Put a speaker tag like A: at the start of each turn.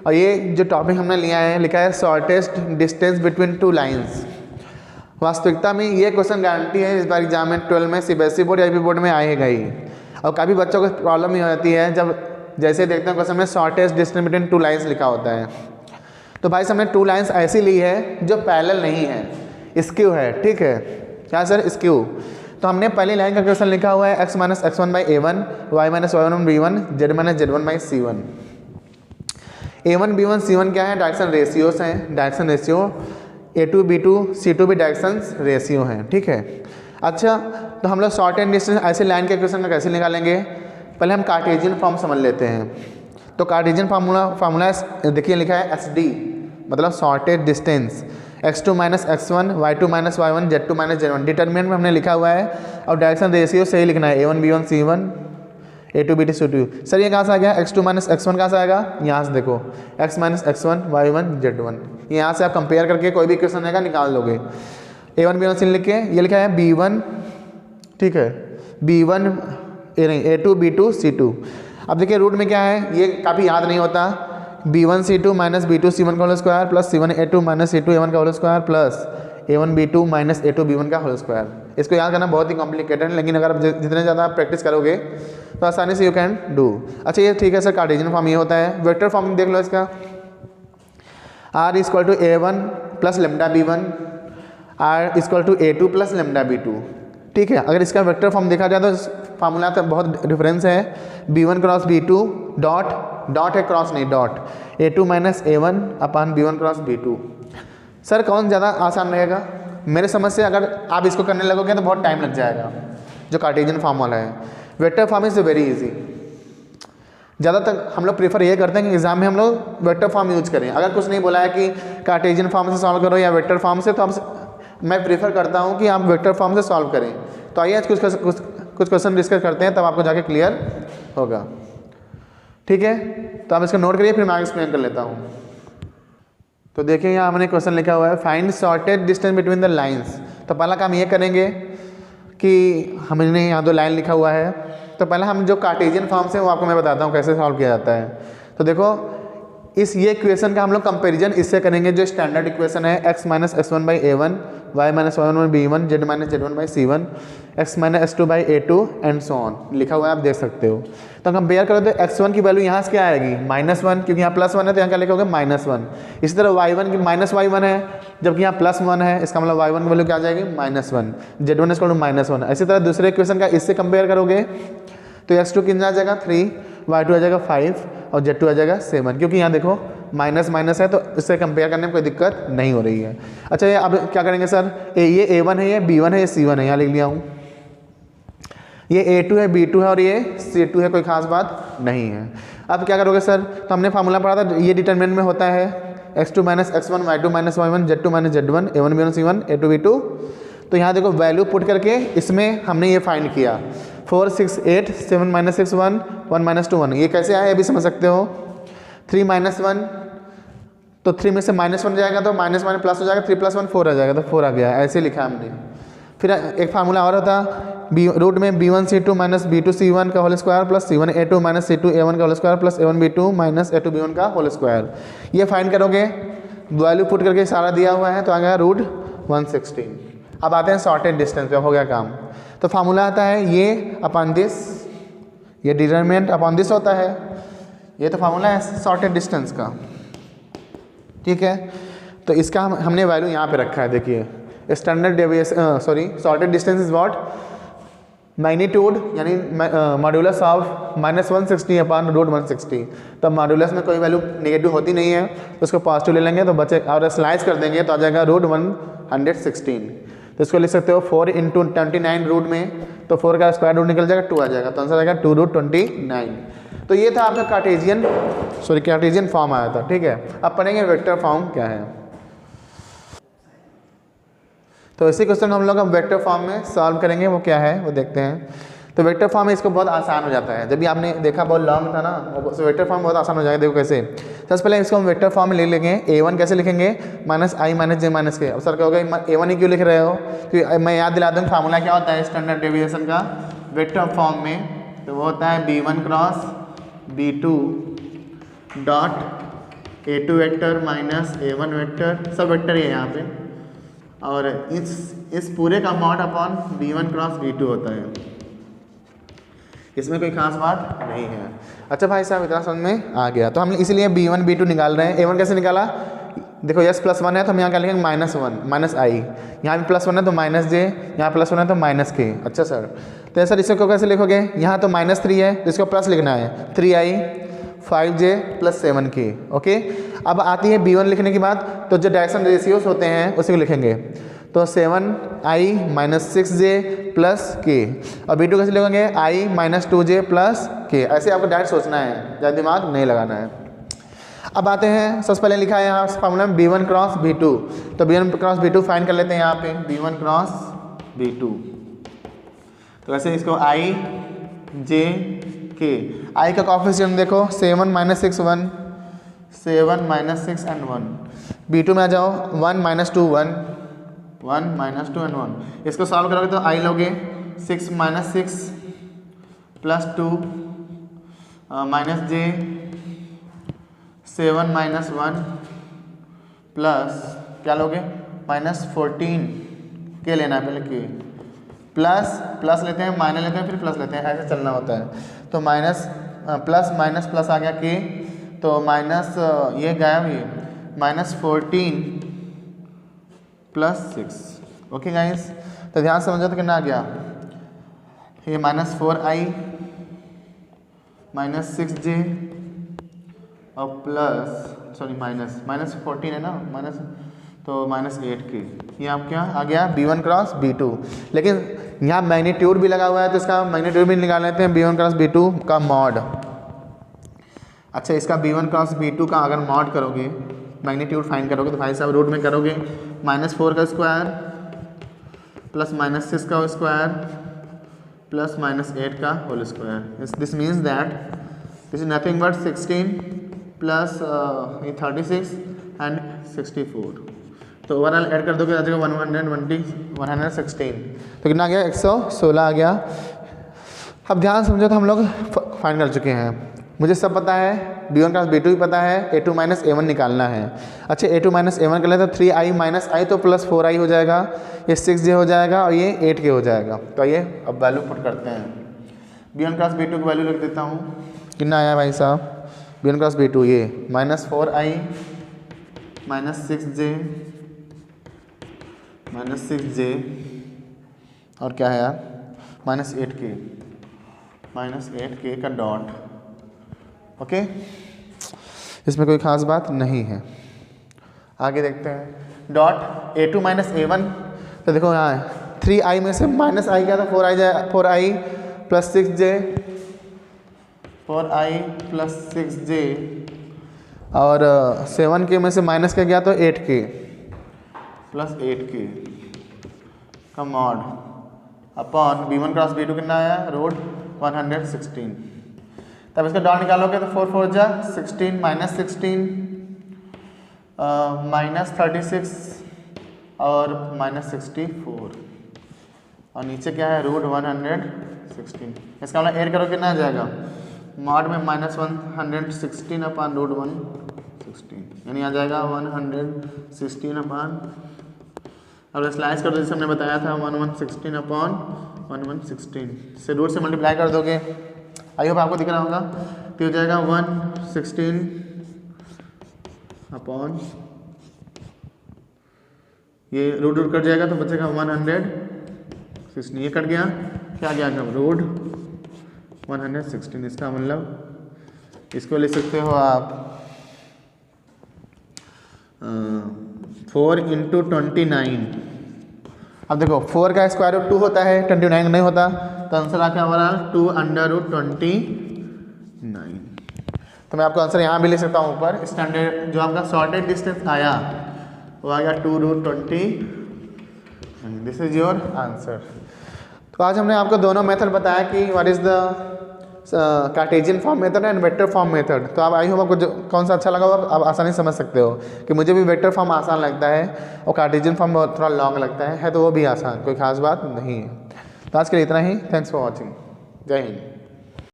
A: और ये जो टॉपिक हमने लिया है लिखा है shortest distance between two lines. वास्तविकता में ये क्वेश्चन गारंटी है इस बार एग्जाम में 12 में सीबीएसई बोर्ड या यूपी बोर्ड में आएगा ही। और काफ़ी बच्चों को प्रॉब्लम ही हो जाती है जब जैसे देखते हैं क्वेश्चन में shortest distance between two lines लिखा होता है। तो भाई हमने टू लाइंस ऐसी ली है जो पैरेलल नहीं है, स्क्यू है, ठीक है। क्या सर? स्क्यू। तो हमने पहली लाइन का क्वेश्चन लिखा हुआ है x minus x1 by a1 y minus y1 b1 z minus z1 by c1। a1 b1 c1 क्या है? डायरेक्शन रेशियोस हैं, direction ratio. a2 b2 c2 भी डायरेक्शन रेशियो हैं, ठीक है। अच्छा, तो हम लोग शॉर्ट एंड डिस्टेंस ऐसे लाइन के क्वेश्चन का कैसे निकालेंगे? पहले हम कार्टेशियन फॉर्म समझ लेते हैं। तो कार्टेशियन फार्मूला देखिए लिखा है SD, मतलब shortage distance x2 minus x1 y2 minus y1 z2 minus z1। Determinant में हमने लिखा हुआ है और डायरेक्शन रेशियो सही लिखना है, a1 b1 c1 a2 b2 c2। Sir ये कहाँ से आ गया? x2 माइनस x1 कहाँ से आएगा? यहाँ से देखो x minus x1 y1 z1। यहाँ से आप कंपेयर करके कोई भी क्वेश्चन आएगा निकाल लोगे। a1 b1 c लिख के ये लिखा है b1, ठीक है, b1 a2 b2 c2। अब देखिए रूट में क्या है, ये काफ़ी याद नहीं होता। b1 c2 minus b2 c1 का whole square plus c1 a2 minus c2 a1 का whole square plus a1 b2 minus a2 b1 का होल स्क्वायर। इसको याद करना बहुत ही कॉम्प्लिकेटेड है, लेकिन अगर आप जितने ज़्यादा आप प्रैक्टिस करोगे तो आसानी से यू कैन डू। अच्छा ये ठीक है सर, कार्टेशियन फॉर्म ये होता है। वेक्टर फॉर्म देख लो इसका, r equal to a1 plus lambda b1 r equal to a2 plus lambda b2, ठीक है। अगर इसका वेक्टर फॉर्म देखा जाए तो फार्मूला तो बहुत डिफरेंस है। b1 क्रॉस b2 डॉट है, क्रॉस नहीं, डॉट a2 माइनस a1 अपान b1 क्रॉस b2। सर कौन ज़्यादा आसान रहेगा? मेरे समझ से अगर आप इसको करने लगोगे तो बहुत टाइम लग जाएगा, जो कार्टेशियन फॉर्म वाला है। Vector form is very easy. ज़्यादातर हम लोग प्रीफर ये करते हैं कि एग्जाम में हम लोग वेक्टर फॉर्म यूज करें। अगर कुछ नहीं बोला है कि कार्टेशियन फॉर्म से सॉल्व करो या वेक्टर फॉर्म से, तो मैं प्रीफर करता हूँ कि आप वेक्टर फॉर्म से सॉल्व करें। तो आइए आज कुछ क्वेश्चन डिस्कस करते हैं, तब आपको जाके क्लियर होगा, ठीक है। तो आप इसको नोट करिए, फिर मैं आगे एक्सप्लेन कर लेता हूँ। तो देखिए यहाँ हमने क्वेश्चन लिखा हुआ है find shortage distance between the lines. तो पहला काम ये करेंगे कि हमने यहाँ दो लाइन लिखा हुआ है, तो पहले हम जो कार्टेशियन फॉर्म से वो आपको मैं बताता हूँ कैसे सॉल्व किया जाता है। तो देखो ये इक्वेशन का हम लोग कंपेरिजन इससे करेंगे जो स्टैंडर्ड इक्वेशन है x minus x1 by a1 y minus y1 by b1 z minus z1 by c1 x minus x2 by a2 and so on लिखा हुआ है, आप देख सकते हो। तो कंपेयर करो तो x1 की वैल्यू यहाँ से क्या आएगी? -1, क्योंकि यहाँ +1 है तो यहाँ क्या लिखोगे? -1। इसी तरह y1 की माइनस y1 है, जबकि यहाँ +1 है, इसका मतलब y1 की वैल्यू क्या आ जाएगी? -1। z1 equal to -1। इसी तरह दूसरे इक्वेशन का इससे कंपेयर करोगे तो x2 कितना आ जाएगा? 3, y2 आ जाएगा 5 और z2 आ जाएगा 7, क्योंकि यहाँ देखो माइनस माइनस है तो इससे कंपेयर करने में कोई दिक्कत नहीं हो रही है। अच्छा ये अब क्या करेंगे सर? ये a1 है, ये b1 है, ये c1 है, यहाँ लिख लिया हूँ। ये a2 है, b2 है और ये c2 है, कोई खास बात नहीं है। अब क्या करोगे सर? तो हमने फार्मूला पढ़ा था, ये डिटरमिनेंट में होता है x2 minus x1 y2 minus y1 z2 minus z1 a1 b1 c1 a2 b2। तो यहाँ देखो वैल्यू पुट करके इसमें हमने ये फाइंड किया 4 6 8 7 माइनस 6 1 1 माइनस 2 1। ये कैसे आया अभी समझ सकते हो। 3 माइनस 1, तो 3 में से -1 जाएगा तो माइनस माइनस प्लस हो जाएगा, 3 + 1 4 आ जाएगा, तो 4 आ गया, ऐसे लिखा हमने। फिर एक फार्मूला और होता रूट में b1 c2 minus b2 c1 का whole square plus c1 a2 minus c2 a1 का whole square plus a1 b2 minus a2 b1 का होल स्क्वायर। ये फाइंड करोगे, वैल्यू पुट करके सारा दिया हुआ है तो आ गया √116। अब आते हैं शॉर्टेज डिस्टेंस पे, हो गया काम। तो फार्मूला आता है ये अपॉन दिस, ये डिटरमिनेंट अपॉन दिस होता है। ये तो फार्मूला है शॉर्टेज डिस्टेंस का, ठीक है। तो इसका हमने वैल्यू यहाँ पे रखा है, देखिए standard deviation shortage distance is what? Magnitude यानी मॉड्यूलस ऑफ -160 अपॉन √160। तो मॉड्यूलस में कोई वैल्यू नेगेटिव होती नहीं है तो उसको पॉजिटिव ले लेंगे तो बचे, और स्लाइस कर देंगे तो आ जाएगा √116। तो इसको लिख सकते हो 4 × 29 रूट में, तो 4 का स्क्वायर रूट निकल जाएगा 2 आ जाएगा, तो आंसर आएगा 2√29। तो ये था आपका कार्टेशियन फॉर्म आया था, ठीक है। अब पढ़ेंगे वेक्टर फॉर्म क्या है। तो इसी क्वेश्चन को हम लोग अब वेक्टर फॉर्म में सॉल्व करेंगे, वो क्या है वो देखते हैं। तो वेक्टर फॉर्म में इसको बहुत आसान हो जाता है, जब भी आपने देखा बहुत लॉन्ग था ना, तो वेक्टर फॉर्म बहुत आसान हो जाएगा। देखो कैसे, सबसे पहले इसको हम वेक्टर फॉर्म में ले लेंगे। a1 कैसे लिखेंगे? -i - j - k। अब सर कहोगे a1 ही क्यों लिख रहे हो? तो मैं याद दिला दूँ फार्मूला क्या होता है स्टैंडर्ड डेविएशन का वेक्टर फॉर्म में। तो वो होता है b1 cross b2 dot A2 vector minus A1 vector, सब वेक्टर ही है यहाँ पे, और इस पूरे का mod upon B1 cross B2 होता है। इसमें कोई खास बात नहीं है। अच्छा भाई साहब, इतना समझ में आ गया। तो हम इसीलिए B1 B2 निकाल रहे हैं। A1 कैसे निकाला, देखो यस +1 है तो हम यहाँ क्या लिखेंगे -1 माइनस आई, यहाँ भी +1 है तो -j, यहाँ +1 है तो -k। अच्छा सर, तो सर इसको कैसे लिखोगे, यहाँ तो -3 है तो इसको प्लस लिखना है, 3i 5j + 7k। ओके, अब आती है B1 लिखने की बात, तो जो डायरेक्शन रेशियोज होते हैं उसी को लिखेंगे, तो 7i - 6j + k। और B2 कैसे लिखेंगे, i - 2j + k। ऐसे आपको डायरेक्ट सोचना है, ज़्यादा दिमाग नहीं लगाना है। अब आते हैं, सबसे पहले लिखा है यहाँ फॉर्मूला में B1 क्रॉस B2, तो B1 क्रॉस B2 फाइंड कर लेते हैं यहाँ पे, B1 क्रॉस B2। तो वैसे इसको i j k, i का कॉफिशिएंट देखो 7 - 6 1, 7 - 6 and 1। B2 में आ जाओ, 1 - 2 1, 1 - 2 and 1। इसको सॉल्व करोगे तो i लोगे 6 - 6 + 2 -j 7 - 1 प्लस क्या लोगे, -14 के लेना है पहले, के प्लस लेते हैं, माइनस लेते हैं, फिर प्लस लेते हैं, ऐसे चलना होता है। तो प्लस माइनस प्लस आ गया के, तो माइनस ये गायब, ये -14 + 6। ओके गाइस, तो ध्यान से समझो तो कितना आ गया, ये -4i -6j और प्लस -14 है ना, माइनस, तो -8k। ये आप क्या आ गया, B1 क्रॉस B2। लेकिन यहाँ मैग्नीट्यूड भी लगा हुआ है तो इसका मैग्नीट्यूड भी निकाल लेते हैं, B1 क्रॉस B2 का मॉड। अच्छा, इसका B1 क्रॉस B2 का अगर मॉड करोगे, मैग्नीट्यूड फाइंड करोगे, तो भाई साहब रूट में करोगे -4 का स्क्वायर प्लस -6 का स्क्वायर प्लस -8 का whole square. This means that this is nothing but 16 plus 36 and 64। तो ओवरऑल ऐड कर दोगे आ जाएगा 116। तो कितना आ गया, 116 आ गया। अब ध्यान समझो, तो हम लोग फाइंड कर चुके हैं, मुझे सब पता है, B1 क्रॉस B2 भी पता है, A2 - A1 निकालना है। अच्छा, A2 - A1 कर लेते हैं, 3i - i तो +4i हो जाएगा, ये 6j हो जाएगा और ये 8k हो जाएगा। तो ये अब वैल्यू पुट करते हैं, B1 क्रॉस B2 की वैल्यू लिख देता हूँ, कितना आया भाई साहब, B1 क्रॉस B2 ये -4i -6j और क्या है यार, -8k का डॉट। ओके, इसमें कोई ख़ास बात नहीं है। आगे देखते हैं, डॉट A2 - A1, तो देखो यहाँ है 3i में से -i क्या था, 4i जाए, 4i + 6j, 4i + 6j, और 7k में से माइनस क्या गया तो 8k + 8k का mod upon B1 cross B2 कितना आया, रूट 116। तब इसका डॉट निकालोगे तो 4 4 जा 16 -16 -36 और -64, और नीचे क्या है, रूट 116। इसका मतलब ऐड करो कितना आ जाएगा, मॉड में -116 अपॉन रूट 116, यानी आ जाएगा 116 अपॉन, अब स्लाइस कर दो जैसे हमने बताया था, 116 अपॉन 116 से रूट से मल्टीप्लाई कर दोगे, आई होप आपको दिख रहा होगा, तो हो जाएगा 116 अपॉन, ये रूट कट जाएगा तो बचेगा 116, ये कट गया, क्या गया जब रूट 116। इसका मतलब इसको ले सकते हो आप 4 × 29। अब देखो 4 का स्क्वायर रूट 2 होता है, 29 नहीं होता, तो आंसर आ क्या हमारा 2√29। तो मैं आपको आंसर यहाँ भी ले सकता हूँ ऊपर, स्टैंडर्ड जो आपका शॉर्टेड डिस्टेंस आया वो आ गया 2√29। This is your answer. तो आज हमने आपको दोनों मेथड बताया कि what is the Cartesian form method and vector form method. तो आप आई होप आपको कौन सा अच्छा लगा हो, आप आसानी समझ सकते हो कि मुझे भी वेक्टर फॉर्म आसान लगता है और कार्टेशियन फॉर्म थोड़ा लॉन्ग लगता है तो वो भी आसान, कोई खास बात नहीं है। तो आज के लिए इतना ही, थैंक्स फॉर वॉचिंग, जय हिंद।